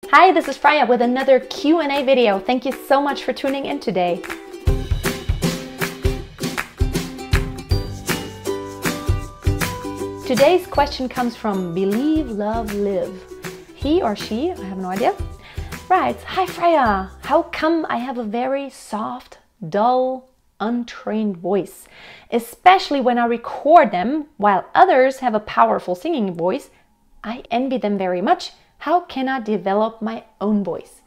Hi, this is Freya with another Q&A video. Thank you so much for tuning in today. Today's question comes from Believe, Love, Live. He or she, I have no idea, writes, "Hi Freya, how come I have a very soft, dull, untrained voice, especially when I record them, while others have a powerful singing voice? I envy them very much. How can I develop my own voice?"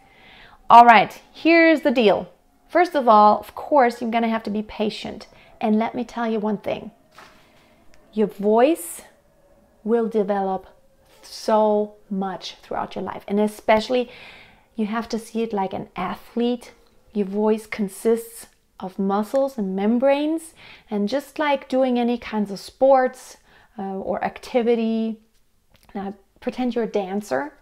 All right, here's the deal. First of all, of course, you're gonna have to be patient. And let me tell you one thing. Your voice will develop so much throughout your life. And especially, you have to see it like an athlete. Your voice consists of muscles and membranes. And just like doing any kinds of sports or activity, now pretend you're a dancer.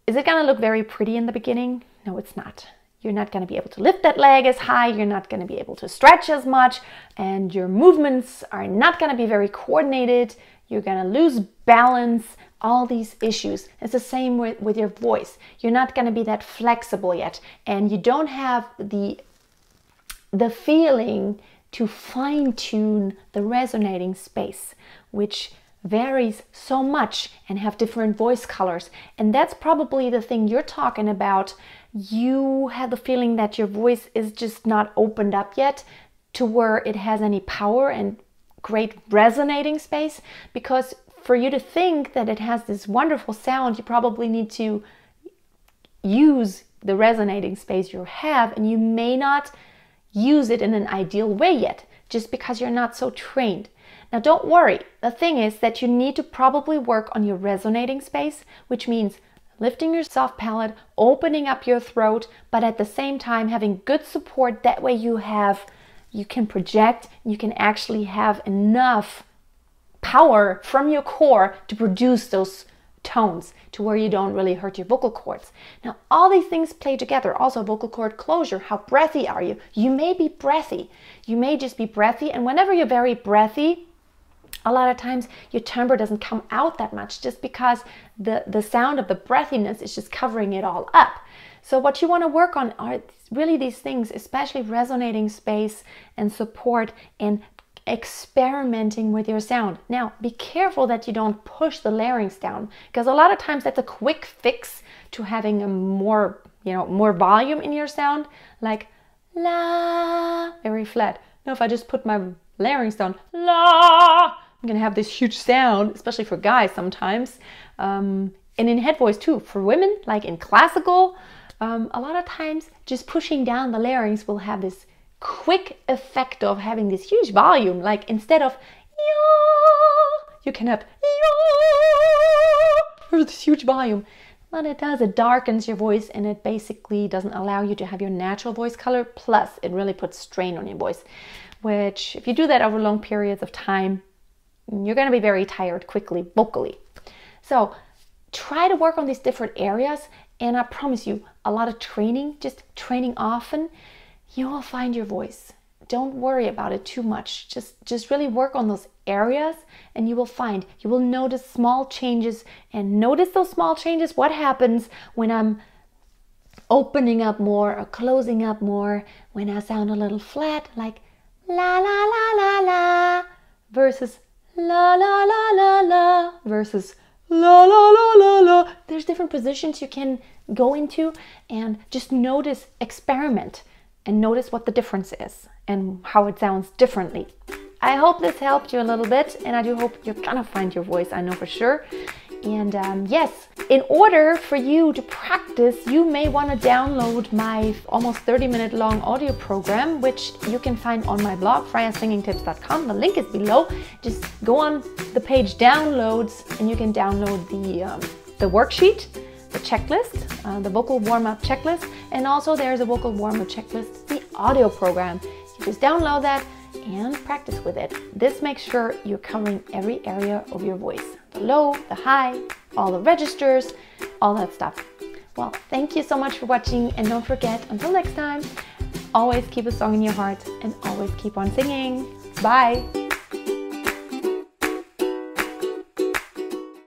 Is it going to look very pretty in the beginning? No, it's not. You're not going to be able to lift that leg as high. You're not going to be able to stretch as much. And your movements are not going to be very coordinated. You're going to lose balance, all these issues. It's the same with your voice. You're not going to be that flexible yet. And you don't have the feeling to fine-tune the resonating space, which varies so much and have different voice colors. And that's probably the thing you're talking about. You have the feeling that your voice is just not opened up yet to where it has any power and great resonating space, because for you to think that it has this wonderful sound, you probably need to use the resonating space you have, and you may not use it in an ideal way yet, just because you're not so trained. Now don't worry, the thing is that you need to probably work on your resonating space, which means lifting your soft palate, opening up your throat, but at the same time having good support. That way you can project, you can actually have enough power from your core to produce those tones to where you don't really hurt your vocal cords. Now all these things play together. Also vocal cord closure, how breathy are you? You may be breathy, you may just be breathy, and whenever you're very breathy, a lot of times your timbre doesn't come out that much just because the sound of the breathiness is just covering it all up. So what you want to work on are really these things, especially resonating space and support and experimenting with your sound. Now, be careful that you don't push the larynx down, because a lot of times that's a quick fix to having a more volume in your sound, like la, very flat. Now, if I just put my larynx down, la, I'm gonna have this huge sound, especially for guys sometimes, and in head voice too. For women, like in classical, a lot of times just pushing down the larynx will have this quick effect of having this huge volume. Like instead of yo, you can have yo, this huge volume. What it does, it darkens your voice, and it basically doesn't allow you to have your natural voice color. Plus, it really puts strain on your voice, which if you do that over long periods of time, you're going to be very tired quickly vocally. So try to work on these different areas, and I promise you, a lot of training, just training often, you will find your voice. Don't worry about it too much. Just really work on those areas, and you will notice small changes. And notice those small changes. What happens when I'm opening up more or closing up more, when I sound a little flat, like la la la la la, versus la la la la la, versus la la la la la. There's different positions you can go into, and just notice, experiment, and notice what the difference is and how it sounds differently. I hope this helped you a little bit, and I do hope you're gonna find your voice, I know for sure. And yes, in order for you to practice, you may want to download my almost 30-minute long audio program, which you can find on my blog, freyasingingtips.com. The link is below. Just go on the page downloads, and you can download the worksheet, the checklist, the vocal warm-up checklist, and also there's a vocal warm-up checklist, the audio program. You just download that and practice with it. This makes sure you're covering every area of your voice. The low, the high, all the registers, all that stuff. Well, thank you so much for watching, and don't forget, until next time, always keep a song in your heart and always keep on singing. Bye!